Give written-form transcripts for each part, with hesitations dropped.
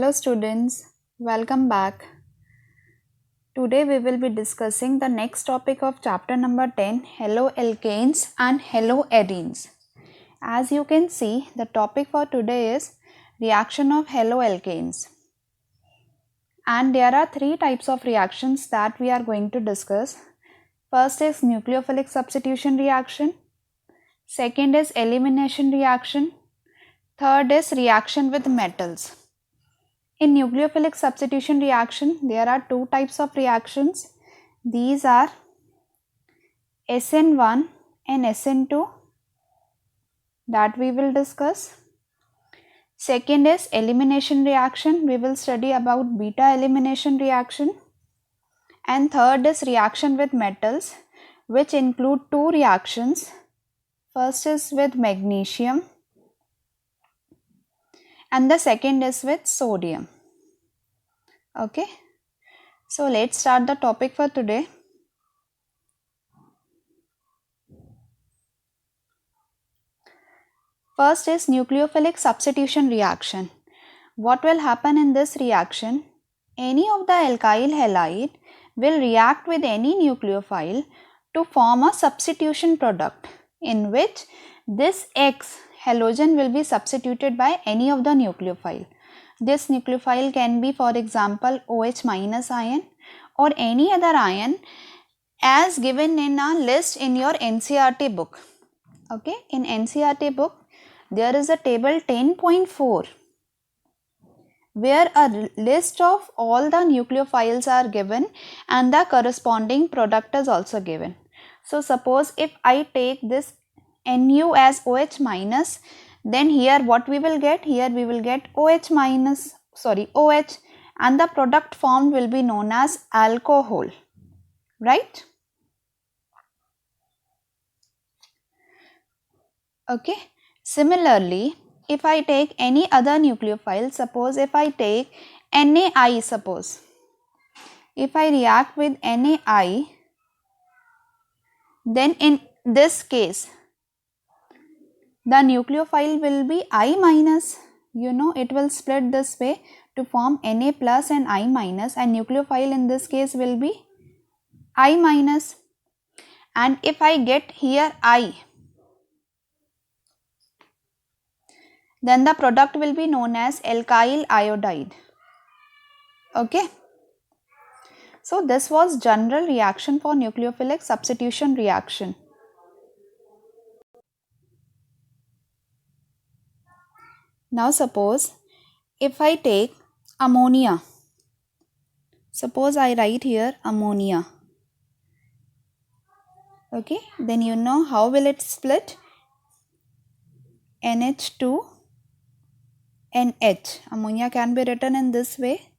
Hello students, welcome back. Today we will be discussing the next topic of chapter number 10, haloalkanes and haloarenes. As you can see, the topic for today is reaction of haloalkanes. And there are three types of reactions that we are going to discuss. First is nucleophilic substitution reaction. Second is elimination reaction. Third is reaction with metals. In nucleophilic substitution reaction, there are two types of reactions. These are SN1 and SN2 that we will discuss. Second is elimination reaction. We will study about beta elimination reaction. And third is reaction with metals, which include two reactions. First is with magnesium and the second is with sodium. Okay, so let's start the topic for today. First is nucleophilic substitution reaction. What will happen in this reaction? Any of the alkyl halide will react with any nucleophile to form a substitution product in which this X halogen will be substituted by any of the nucleophile. This nucleophile can be, for example, OH minus ion or any other ion as given in a list in your NCERT book. Okay, in NCERT book there is a table 10.4 where a list of all the nucleophiles are given and the corresponding product is also given. So suppose if I take this Nu as OH minus, then here what we will get? Here we will get OH and the product formed will be known as alcohol, right? Okay. Similarly, if I take any other nucleophile, suppose if I take NaI, if I react with NaI, then in this case the nucleophile will be I minus. It will split this way to form Na plus and I minus, and nucleophile in this case will be I minus. And if I get here I, then the product will be known as alkyl iodide. Okay. So this was general reaction for nucleophilic substitution reaction. Now suppose if I take ammonia, suppose I write here ammonia. Okay, then you know how will it split? NH2 NH. Ammonia can be written in this way.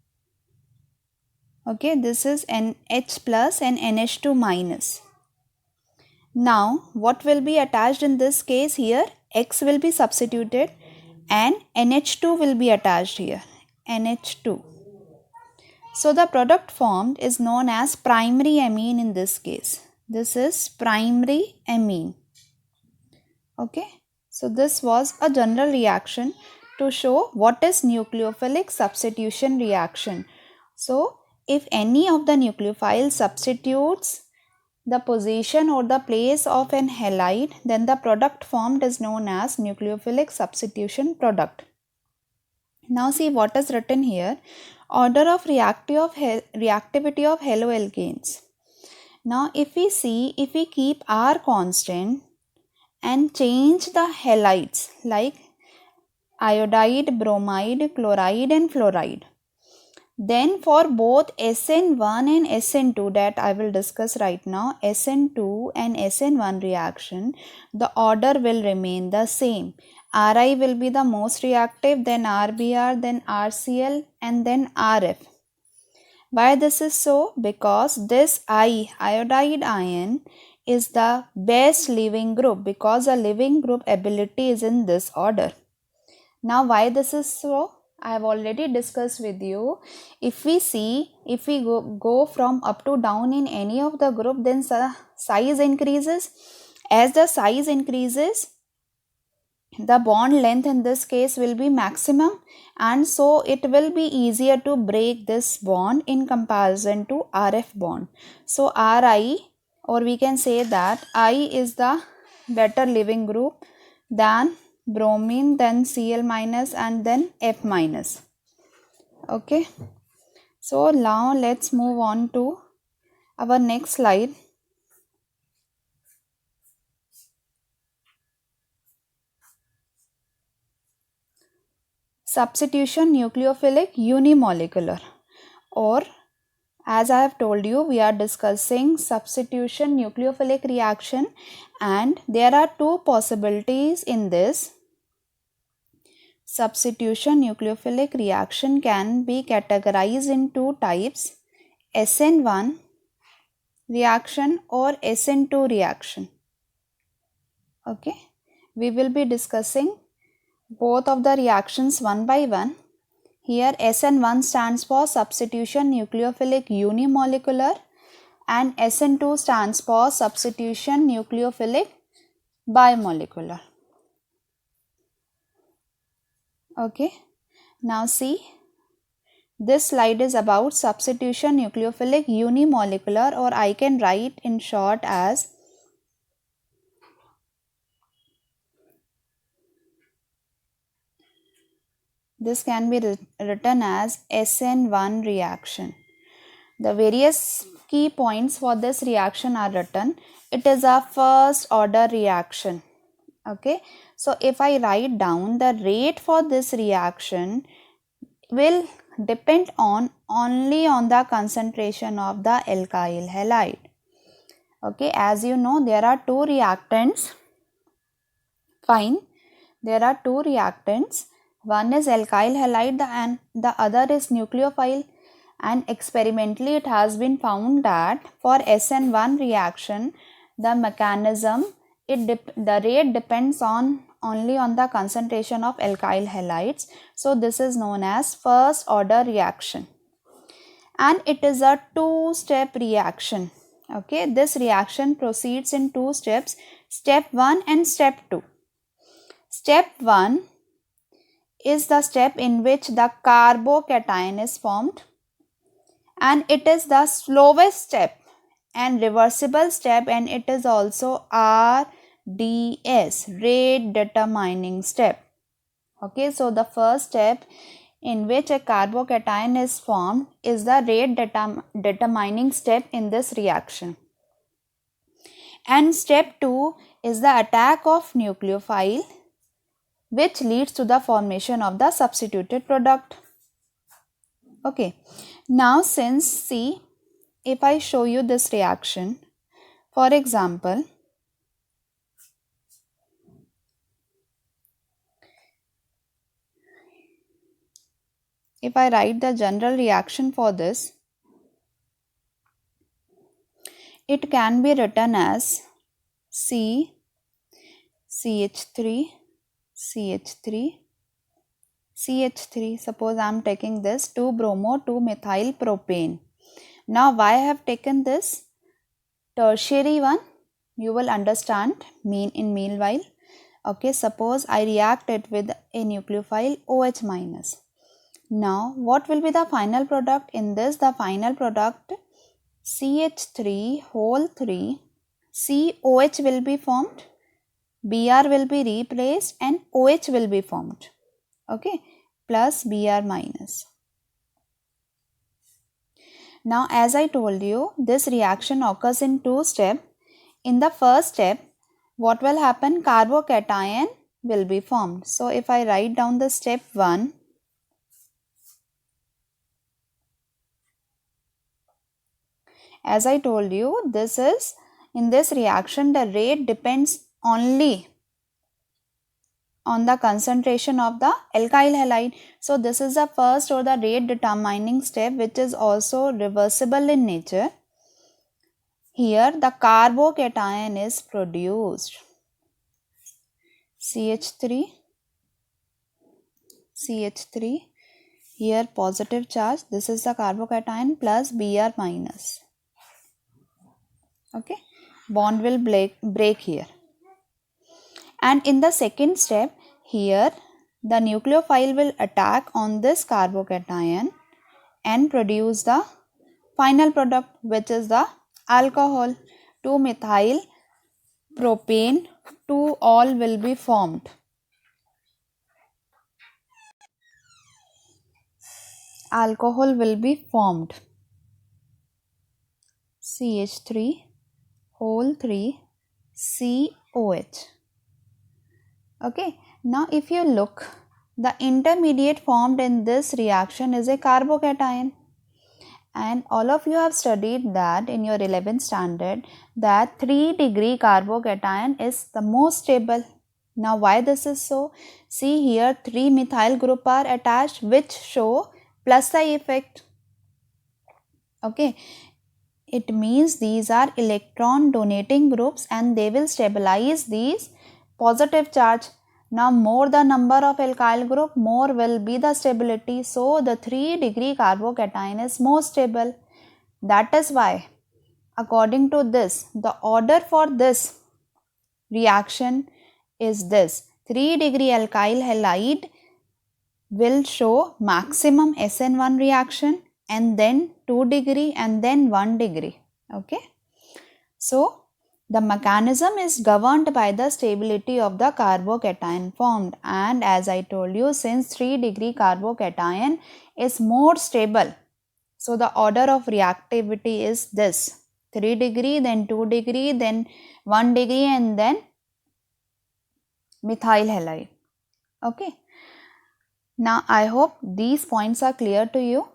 Okay, this is NH plus and NH2 minus. Now what will be attached in this case? Here X will be substituted and NH2 will be attached here, NH2. So the product formed is known as primary amine in this case. This is primary amine. Okay, so this was a general reaction to show what is nucleophilic substitution reaction. So if any of the nucleophile substitutes the position or the place of an halide, then the product formed is known as nucleophilic substitution product. Now see what is written here. Order of reactivity of haloalkanes. Now if we see, if we keep R constant and change the halides like iodide, bromide, chloride and fluoride, then for both SN1 and SN2 that I will discuss right now, SN2 and SN1 reaction, the order will remain the same. Ri will be the most reactive, then RBr, then RCl and then RF. Why this is so? Because this iodide ion is the best leaving group, because the leaving group ability is in this order. Now why this is so? I have already discussed with you. If we see, if we go from up to down in any of the group, then size increases. As the size increases, the bond length in this case will be maximum, and so it will be easier to break this bond in comparison to RF bond. So Ri, or we can say that I is the better leaving group than bromine, then Cl minus, and then F minus. Okay, so now let's move on to our next slide. Substitution nucleophilic unimolecular, or as I have told you, we are discussing substitution nucleophilic reaction, and there are two possibilities in this. Substitution nucleophilic reaction can be categorized in two types: SN1 reaction or SN2 reaction. Okay, we will be discussing both of the reactions one by one. Here SN1 stands for substitution nucleophilic unimolecular, and SN2 stands for substitution nucleophilic bimolecular. Okay, now see, this slide is about substitution nucleophilic unimolecular, or I can write in short as this can be written as SN1 reaction. The various key points for this reaction are written. It is a first order reaction. Okay, so if I write down, the rate for this reaction will depend only on the concentration of the alkyl halide. Okay, as you know, there are two reactants. Fine, there are two reactants. One is alkyl halide and the other is nucleophile, and experimentally it has been found that for SN1 reaction, the mechanism, the rate depends only on the concentration of alkyl halides. So this is known as first order reaction, and it is a two-step reaction. Okay, this reaction proceeds in two steps, step 1 and step 2. Step 1 is the step in which the carbocation is formed, and it is the slowest step and reversible step, and it is also RDS, rate determining step. Okay, so the first step in which a carbocation is formed is the rate determining step in this reaction. And step 2 is the attack of nucleophile, which leads to the formation of the substituted product. Okay, now since, see, if I show you this reaction, for example, if I write the general reaction for this, it can be written as CH3, CH3, CH3. Suppose I am taking this 2-bromo 2-methyl propane. Now why I have taken this tertiary one, you will understand meanwhile. Okay, suppose I react it with a nucleophile OH minus. Now what will be the final product in this? The final product CH3 whole 3, COH will be formed, Br will be replaced, and OH will be formed. Okay, plus Br minus. Now as I told you, this reaction occurs in two steps. In the first step, what will happen? Carbocation will be formed. So if I write down the step 1, as I told you, this is, in this reaction, the rate depends only on the concentration of the alkyl halide. So this is the first or the rate determining step, which is also reversible in nature. Here the carbocation is produced. CH3, CH3, here positive charge, this is the carbocation, plus Br minus. Okay, bond will break here. And in the second step, here the nucleophile will attack on this carbocation and produce the final product, which is the alcohol. 2-methyl propane 2-ol will be formed. Alcohol will be formed. CH3 whole 3 COH. Okay, now if you look, the intermediate formed in this reaction is a carbocation, and all of you have studied that in your 11th standard that 3-degree carbocation is the most stable. Now why this is so? See here, 3 methyl group are attached which show plus psi effect. Okay, it means these are electron donating groups and they will stabilize these positive charge. Now more the number of alkyl group, more will be the stability. So the 3-degree carbocation is more stable. That is why according to this, the order for this reaction is this: 3-degree alkyl halide will show maximum SN1 reaction, and then 2-degree and then 1-degree. Okay, so the mechanism is governed by the stability of the carbocation formed, and as I told you, since 3-degree carbocation is more stable, so the order of reactivity is this: 3-degree, then 2-degree, then 1-degree, and then methyl halide. Okay, now I hope these points are clear to you.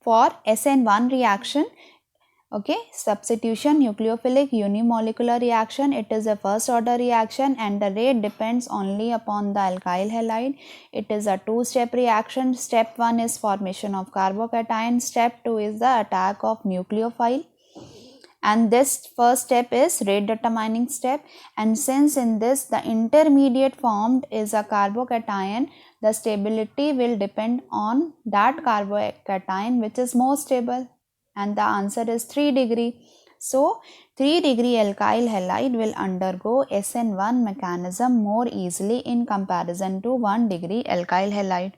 For SN1 reaction, okay, substitution nucleophilic unimolecular reaction, it is a first order reaction and the rate depends only upon the alkyl halide. It is a 2-step reaction. Step 1 is formation of carbocation, step 2 is the attack of nucleophile, and this first step is rate determining step. And since in this the intermediate formed is a carbocation, the stability will depend on that carbocation which is more stable, and the answer is 3-degree. So 3-degree alkyl halide will undergo SN1 mechanism more easily in comparison to 1-degree alkyl halide.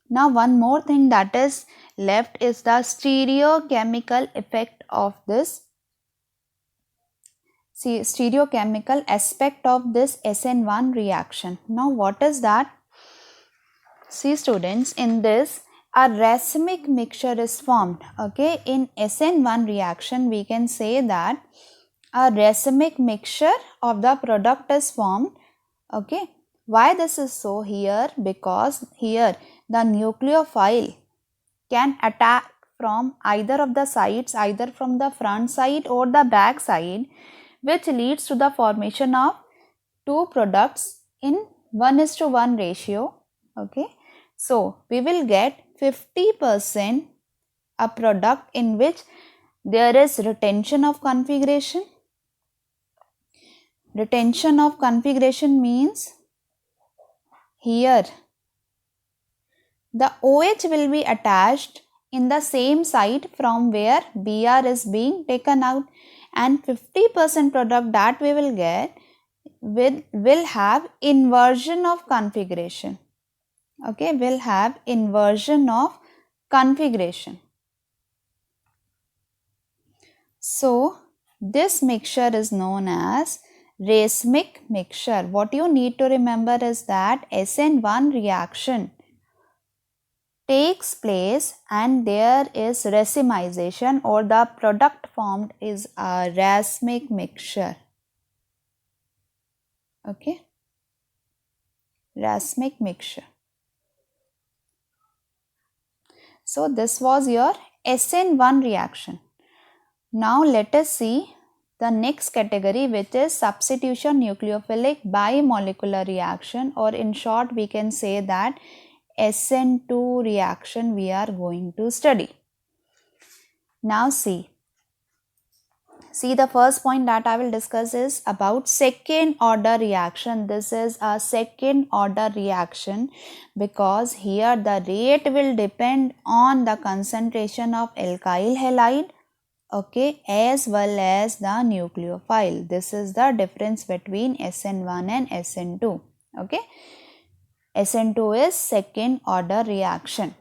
Now one more thing that is left is the stereochemical effect of this stereochemical aspect of this SN1 reaction. Now what is that? See students, in this a racemic mixture is formed. Okay, in SN1 reaction we can say that a racemic mixture of the product is formed. Okay, why this is so here? Because here the nucleophile can attack from either of the sides, either from the front side or the back side, which leads to the formation of two products in 1:1 ratio. Okay, so we will get 50% a product in which there is retention of configuration. Retention of configuration means here the OH will be attached in the same site from where Br is being taken out, and 50% product that we will get will have inversion of configuration. Okay, will have inversion of configuration. So this mixture is known as racemic mixture. What you need to remember is that SN1 reaction takes place and there is racemization, or the product formed is a racemic mixture. Okay, racemic mixture. So this was your SN1 reaction. Now let us see the next category, which is substitution nucleophilic bimolecular reaction, or in short we can say that SN2 reaction we are going to study. Now see the first point that I will discuss is about second order reaction. This is a second order reaction because here the rate will depend on the concentration of alkyl halide, okay, as well as the nucleophile. This is the difference between SN1 and SN2. Okay, SN2 is second order reaction.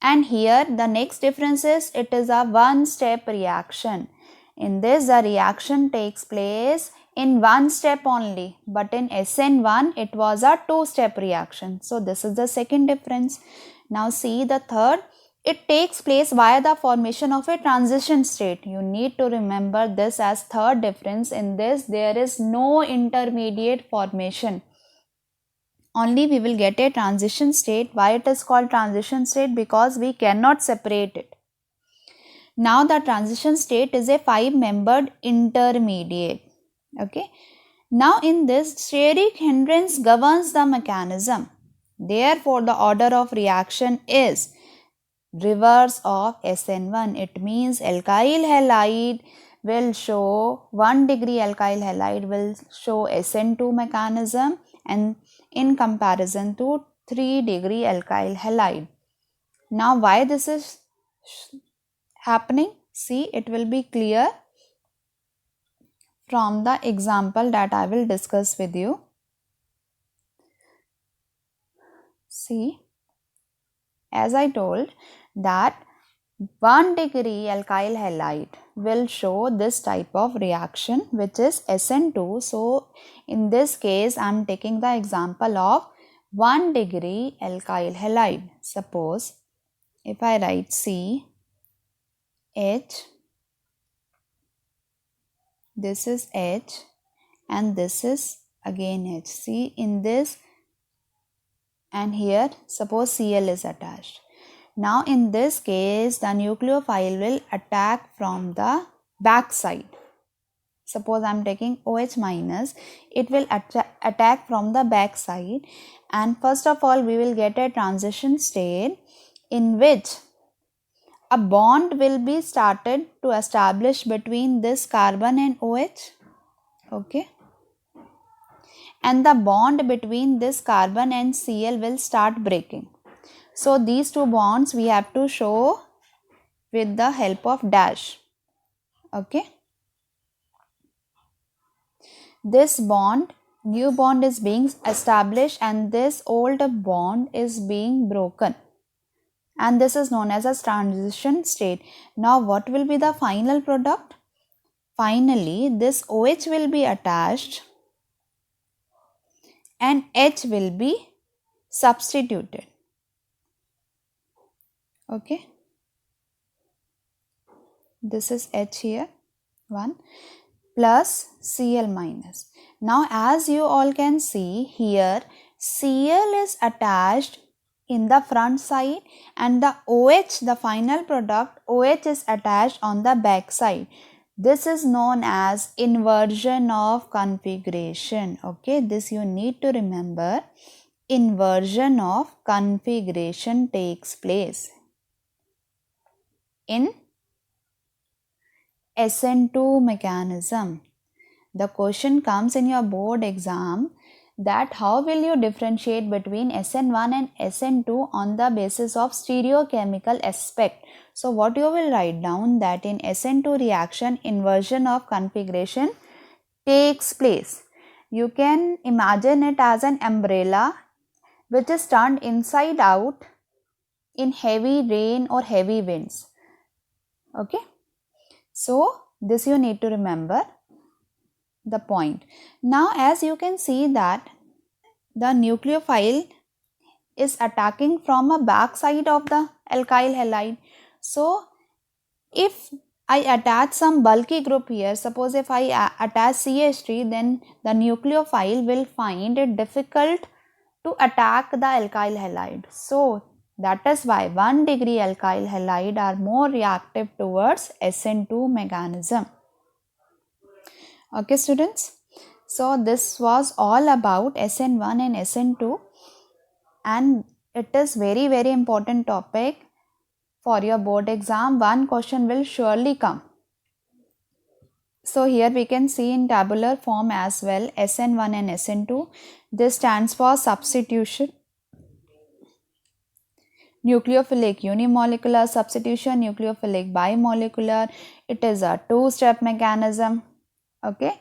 And here the next difference is it is a one step reaction. In this the reaction takes place in one step only, but in SN1 it was a two step reaction. So this is the second difference. Now see the third, it takes place via the formation of a transition state. You need to remember this as third difference. In this there is no intermediate formation. Only we will get a transition state. Why it is called transition state? Because we cannot separate it. Now the transition state is a 5-membered intermediate. Okay. Now in this, steric hindrance governs the mechanism. Therefore the order of reaction is reverse of SN1. It means alkyl halide will show 1 degree alkyl halide will show SN2 mechanism, and in comparison to 3 degree alkyl halide. Now why this is happening? See, it will be clear from the example that I will discuss with you. See, as I told that 1 degree alkyl halide will show this type of reaction which is SN2. So in this case I am taking the example of 1 degree alkyl halide. Suppose if I write C H, this is H and this is again H. See, in this and here suppose Cl is attached. Now in this case the nucleophile will attack from the back side. Suppose I am taking OH minus, it will attack from the back side, and first of all we will get a transition state in which a bond will be started to establish between this carbon and OH. Okay. And the bond between this carbon and Cl will start breaking. So these two bonds we have to show with the help of dash. Okay. This bond, new bond is being established and this old bond is being broken. And this is known as a transition state. Now what will be the final product? Finally this OH will be attached and H will be substituted. Okay. This is H here, 1 plus Cl minus. Now as you all can see here, Cl is attached in the front side and the OH, the final product OH is attached on the back side. This is known as inversion of configuration. Okay, this you need to remember. Inversion of configuration takes place in SN2 mechanism. The question comes in your board exam that how will you differentiate between SN1 and SN2 on the basis of stereochemical aspect. So what you will write down that in SN2 reaction inversion of configuration takes place. You can imagine it as an umbrella which is turned inside out in heavy rain or heavy winds. Okay. So this you need to remember the point. Now as you can see that the nucleophile is attacking from a back side of the alkyl halide. So if I attach some bulky group here, suppose if I attach CH3, then the nucleophile will find it difficult to attack the alkyl halide. So that is why 1 degree alkyl halide are more reactive towards SN2 mechanism. Okay students, so this was all about SN1 and SN2 and it is very important topic for your board exam. One question will surely come. So here we can see in tabular form as well SN1 and SN2. This stands for substitution. Nucleophilic unimolecular substitution, nucleophilic bimolecular. It is a two-step mechanism. Okay.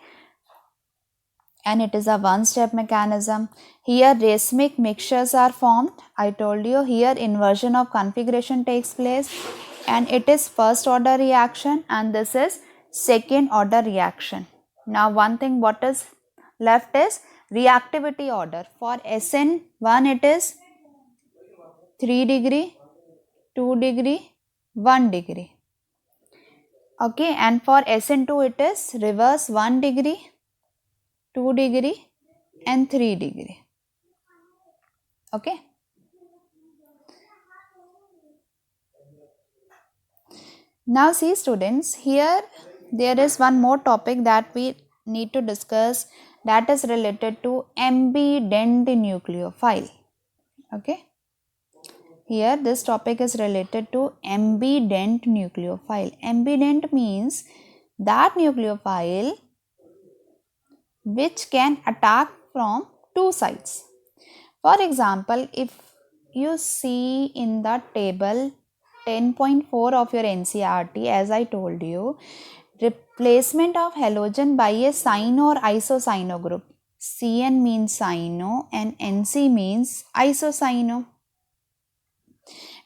and it is a one-step mechanism. Here racemic mixtures are formed. I told you here inversion of configuration takes place, and it is first order reaction, and this is second order reaction. Now one thing what is left is reactivity order. For SN1 it is 3 degree, 2 degree, 1 degree. Okay, and for SN2 it is reverse 1 degree, 2 degree and 3 degree. Okay. Now see students, here there is one more topic that we need to discuss, that is related to ambident nucleophile. Okay. Here this topic is related to ambident nucleophile. Ambident means that nucleophile which can attack from two sides. For example, if you see in the table 10.4 of your NCERT, as I told you, replacement of halogen by a cyno or isocyano group. CN means cyno and NC means isocyano.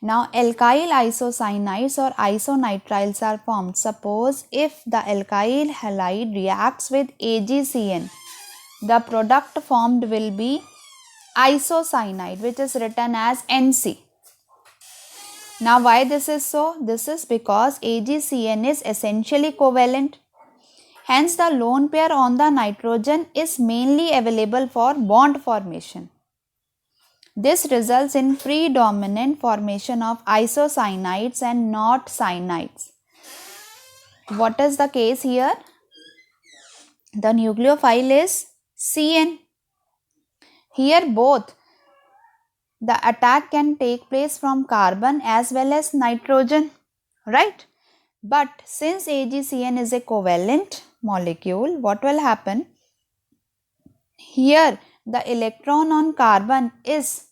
Now alkyl isocyanides or isonitriles are formed. Suppose if the alkyl halide reacts with AgCN, the product formed will be isocyanide, which is written as NC. Now why this is so? This is because AgCN is essentially covalent. Hence the lone pair on the nitrogen is mainly available for bond formation. This results in predominant formation of isocyanides and not cyanides. What is the case here? The nucleophile is CN. Here both the attack can take place from carbon as well as nitrogen, right? But since AgCN is a covalent molecule, what will happen? Here the electron on carbon is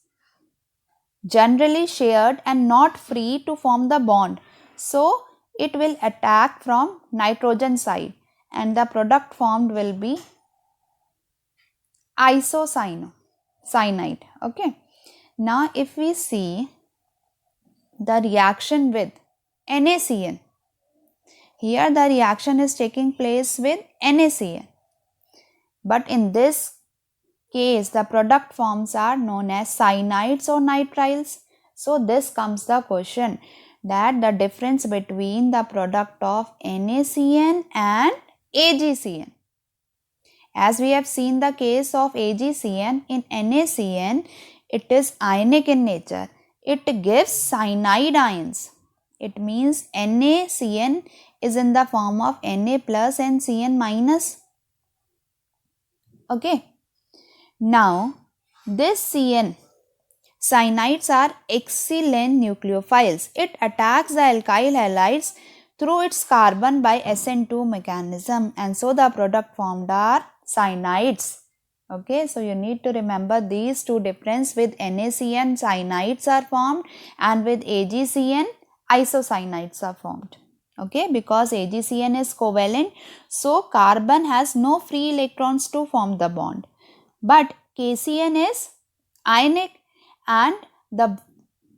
generally shared and not free to form the bond. So it will attack from nitrogen side and the product formed will be isocyanide. Okay. Now if we see the reaction with NaCN, here the reaction is taking place with NaCN, but in this case the product forms are known as cyanides or nitriles. So this comes the question that the difference between the product of NaCN and AgCN. As we have seen the case of AgCN, in NaCN it is ionic in nature. It gives cyanide ions. It means NaCN is in the form of Na plus and Cn minus. Okay. Now this CN, cyanides are excellent nucleophiles. It attacks the alkyl halides through its carbon by SN2 mechanism, and so the product formed are cyanides. Okay, so you need to remember these two difference. With NaCN cyanides are formed and with AgCN isocyanides are formed. Okay, because AgCN is covalent, so carbon has no free electrons to form the bond. But KCN is ionic and the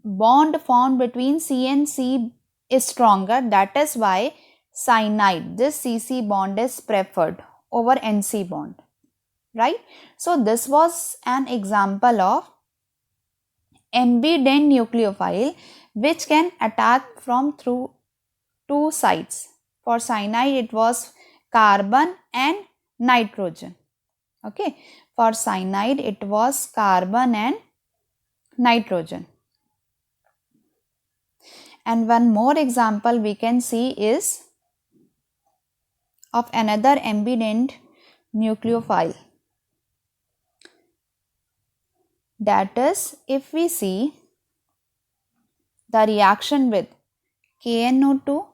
bond formed between C and C is stronger. That is why cyanide, this CC bond is preferred over NC bond. Right? So this was an example of ambident nucleophile which can attack from through two sides. For cyanide it was carbon and nitrogen. Okay. For cyanide it was carbon and nitrogen. And one more example we can see is of another ambident nucleophile. That is, if we see the reaction with KNO2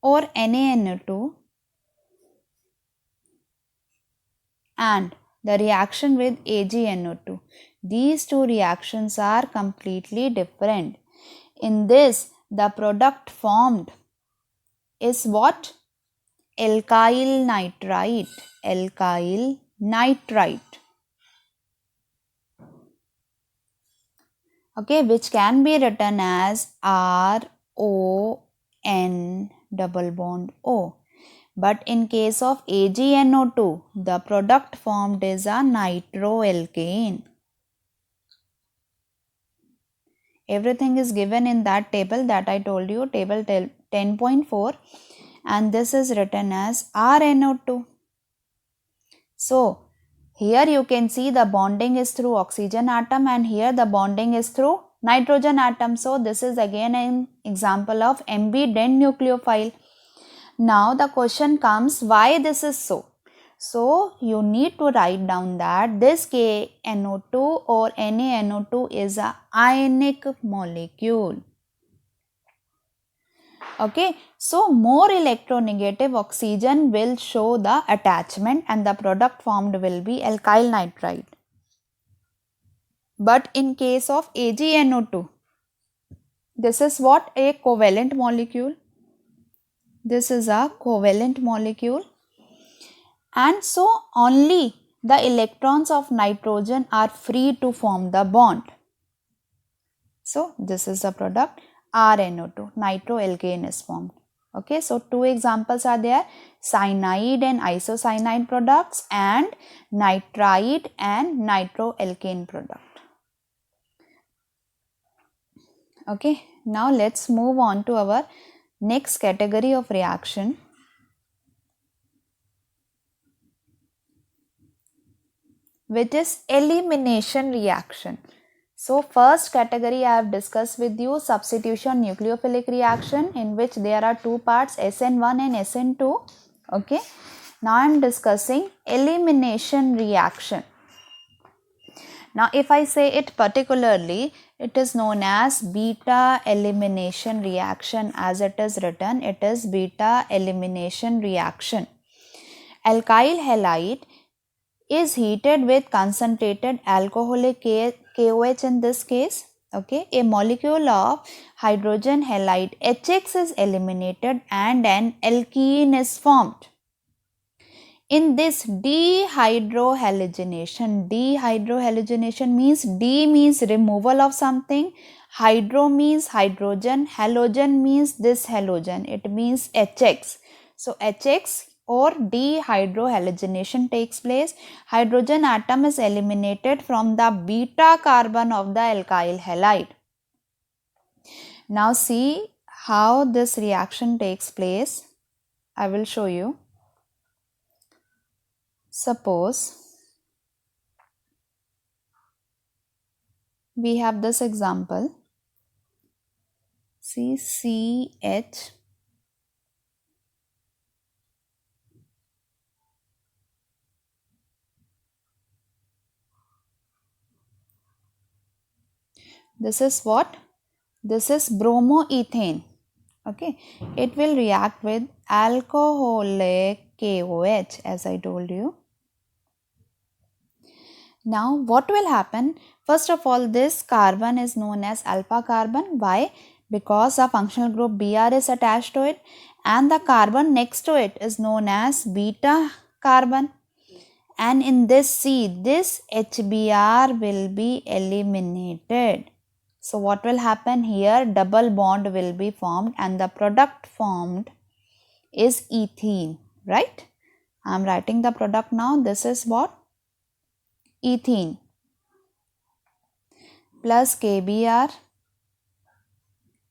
or NaNO2 and the reaction with AgNO2. These two reactions are completely different. In this, the product formed is what? alkyl nitrite, alkyl nitrite. Okay, which can be written as RON double bond O. But in case of AgNO2, the product formed is a nitroalkane. Everything is given in that table that I told you, table 10.4, and this is written as RNO2. So, here you can see the bonding is through oxygen atom and here the bonding is through nitrogen atom. So, this is again an example of ambident nucleophile. Now, the question comes, why this is so? So, you need to write down that this KNO2 or NaNO2 is a ionic molecule. Okay, so more electronegative oxygen will show the attachment and the product formed will be alkyl nitrite. But in case of AgNO2, this is what? A covalent molecule. This is a covalent molecule. And so only the electrons of nitrogen are free to form the bond. So this is the product RNO2, nitroalkane is formed. Okay, so two examples are there, cyanide and isocyanide products and nitrite and nitroalkane product. Okay, now let's move on to our next category of reaction. Which is elimination reaction. So first category I have discussed with you, substitution nucleophilic reaction, in which there are two parts, SN1 and SN2. Okay. Now I am discussing elimination reaction. Now if I say it particularly, it is known as beta elimination reaction. As it is written, it is beta elimination reaction. Alkyl halide is heated with concentrated alcoholic KOH in this case. Okay, a molecule of hydrogen halide HX is eliminated and an alkene is formed. In this dehydrohalogenation means D means removal of something, hydro means hydrogen, halogen means this halogen, it means HX. So HX or dehydrohalogenation takes place. Hydrogen atom is eliminated from the beta carbon of the alkyl halide. Now see how this reaction takes place. I will show you. Suppose we have this example, CCH this is what? This is bromoethane. Okay, it will react with alcoholic KOH as I told you. Now what will happen? First of all, this carbon is known as alpha carbon. Why? Because a functional group Br is attached to it and the carbon next to it is known as beta carbon. And in this C, this HBr will be eliminated. So what will happen here? Double bond will be formed and the product formed is ethene, right? I am writing the product now. This is what? Ethene plus KBr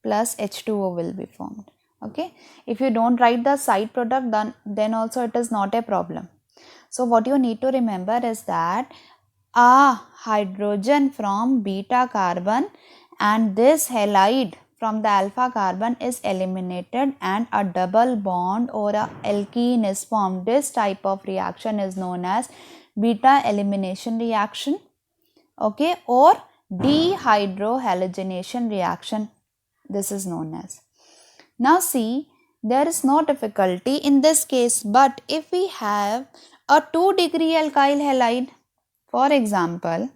plus H2O will be formed. Okay. If you don't write the side product, then also it is not a problem. So what you need to remember is that a hydrogen from beta carbon and this halide from the alpha carbon is eliminated and a double bond or a alkene is formed. This type of reaction is known as beta elimination reaction, okay, or dehydrohalogenation reaction. This is known as. Now see, there is no difficulty in this case, but if we have a 2-degree alkyl halide, for example,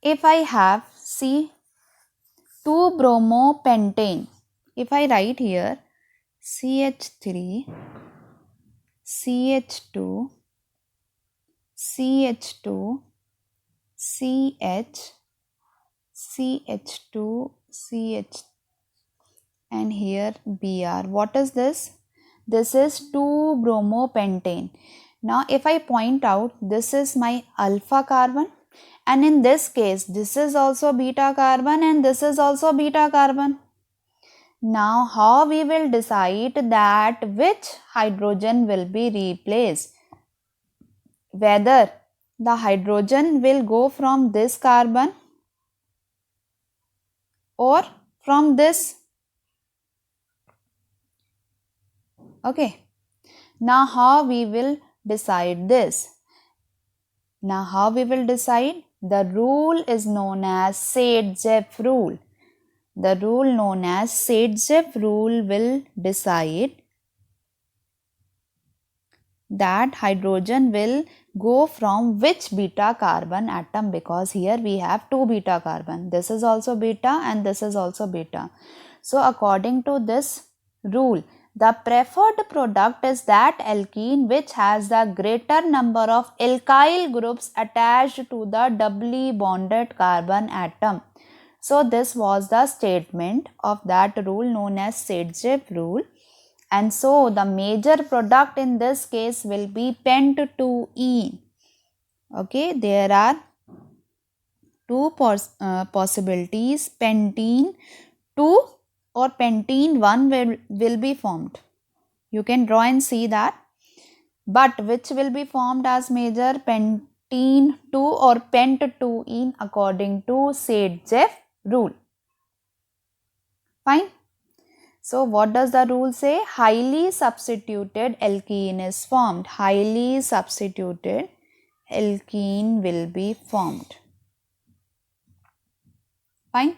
if I have, see, 2-bromopentane, if I write here CH3, CH2, CH2, CH, CH2, CH, and here Br. What is this? This is 2-bromopentane. Now if I point out, this is my alpha carbon, and in this case this is also beta carbon and this is also beta carbon. Now how we will decide that which hydrogen will be replaced? Whether the hydrogen will go from this carbon or from this. Okay. Now how we will decide this? Now how we will decide? The rule is known as Saint-Jeph rule. The rule known as Saint-Jeph rule will decide that hydrogen will go from which beta carbon atom, because here we have 2 beta carbon. This is also beta and this is also beta. So according to this rule, the preferred product is that alkene which has the greater number of alkyl groups attached to the doubly bonded carbon atom. So this was the statement of that rule known as Saint-Jeph rule. And so the major product in this case will be pent-2-ene. Okay, there are two possibilities, pentene 2 or pentene 1 will be formed. You can draw and see that. But which will be formed as major, pentene 2 or pent-2-ene according to Saint-Jeph rule. Fine. So what does the rule say? Highly substituted alkene is formed. Highly substituted alkene will be formed. Fine.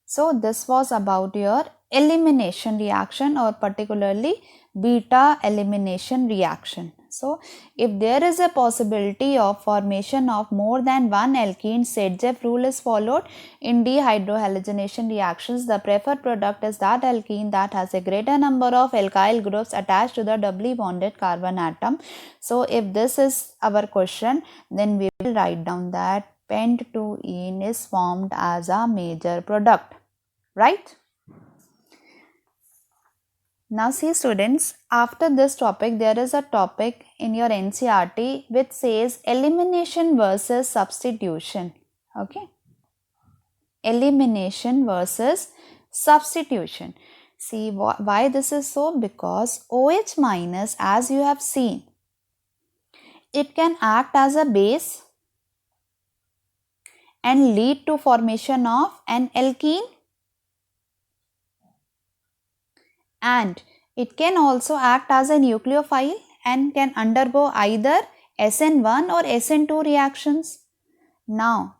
So this was about your elimination reaction, or particularly beta elimination reaction. So if there is a possibility of formation of more than one alkene, Saint-Jeph rule is followed. In dehydrohalogenation reactions, the preferred product is that alkene that has a greater number of alkyl groups attached to the doubly bonded carbon atom. So if this is our question, then we will write down that pent-2-ene is formed as a major product, right? Now see students, after this topic there is a topic in your NCERT which says elimination versus substitution. Okay, elimination versus substitution. See why this is so? Because OH minus, as you have seen, it can act as a base and lead to formation of an alkene, and it can also act as a nucleophile and can undergo either SN1 or SN2 reactions. Now,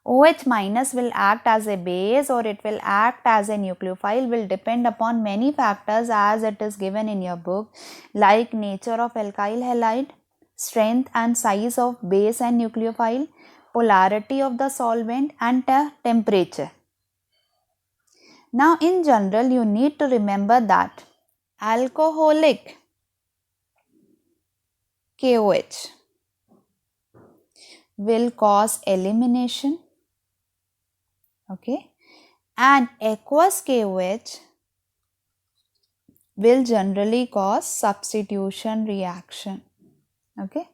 OH minus will act as a base or it will act as a nucleophile, will depend upon many factors as it is given in your book, like nature of alkyl halide, strength and size of base and nucleophile, polarity of the solvent, and temperature. Now in general you need to remember that alcoholic KOH will cause elimination, okay, and aqueous KOH will generally cause substitution reaction. Okay,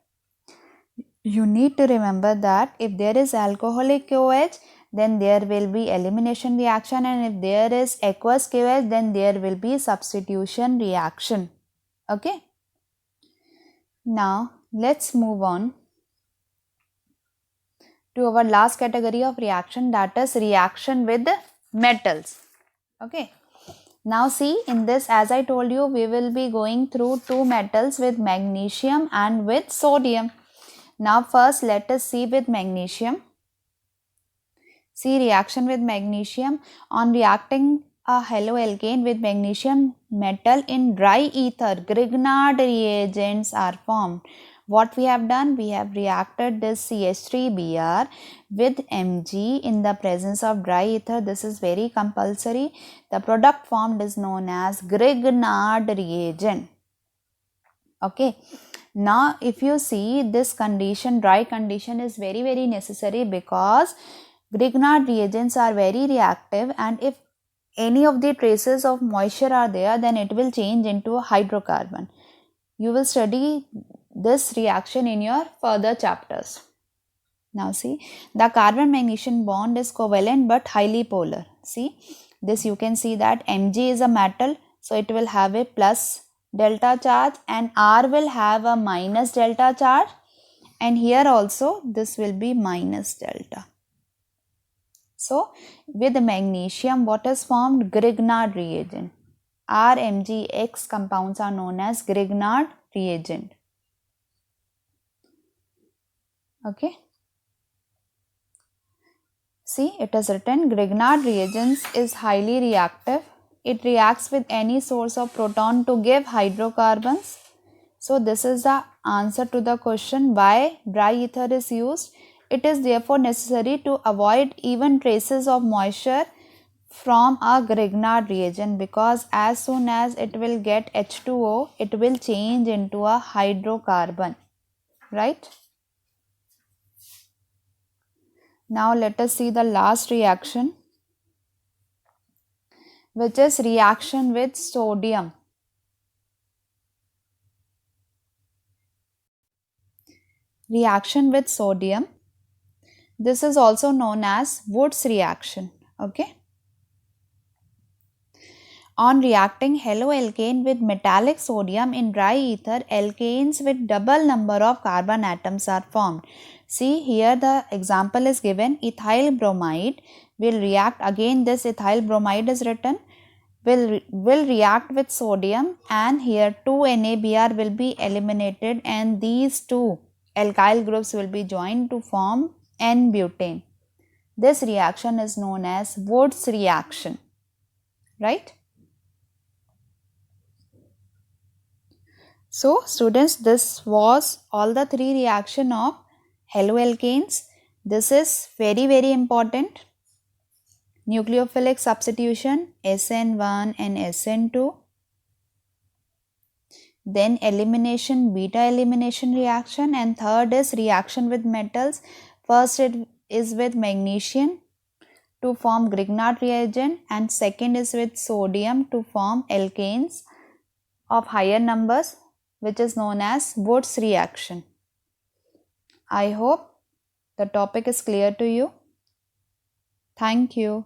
you need to remember that if there is alcoholic KOH, then there will be elimination reaction, and if there is aqueous KOH, then there will be substitution reaction. Okay. Now let's move on to our last category of reaction, that is reaction with metals. Okay. Now see, in this, as I told you, we will be going through two metals, with magnesium and with sodium. Now first let us see with magnesium. See reaction with magnesium. On reacting a haloalkane with magnesium metal in dry ether, Grignard reagents are formed. What we have done? We have reacted this CH3Br with Mg in the presence of dry ether. This is very compulsory. The product formed is known as Grignard reagent. Okay. Now, if you see this condition, dry condition is very necessary because Grignard reagents are very reactive, and if any of the traces of moisture are there, then it will change into a hydrocarbon. You will study this reaction in your further chapters. Now see, the carbon magnesium bond is covalent but highly polar. See, this you can see that Mg is a metal, so it will have a plus delta charge, and R will have a minus delta charge, and here also this will be minus delta. So with magnesium, what is formed? Grignard reagent. RMgX compounds are known as Grignard reagent. Okay. See, it is written Grignard reagents is highly reactive. It reacts with any source of proton to give hydrocarbons. So this is the answer to the question why dry ether is used. It is therefore necessary to avoid even traces of moisture from a Grignard reagent, because as soon as it will get H2O, it will change into a hydrocarbon, right? Now let us see the last reaction, which is reaction with sodium. Reaction with sodium. This is also known as Woods reaction. Okay. On reacting haloalkane with metallic sodium in dry ether, alkanes with double number of carbon atoms are formed. See, here the example is given. Ethyl bromide will react, again this ethyl bromide is written, will react with sodium, and here 2NaBr will be eliminated, and these two alkyl groups will be joined to form N-butane. This reaction is known as Woods reaction, right? So students, this was all the three reaction of haloalkanes. This is very important. Nucleophilic substitution SN1 and SN2. Then elimination, beta elimination reaction, and third is reaction with metals. First it is with magnesium to form Grignard reagent, and second is with sodium to form alkanes of higher numbers, which is known as Woods reaction. I hope the topic is clear to you. Thank you.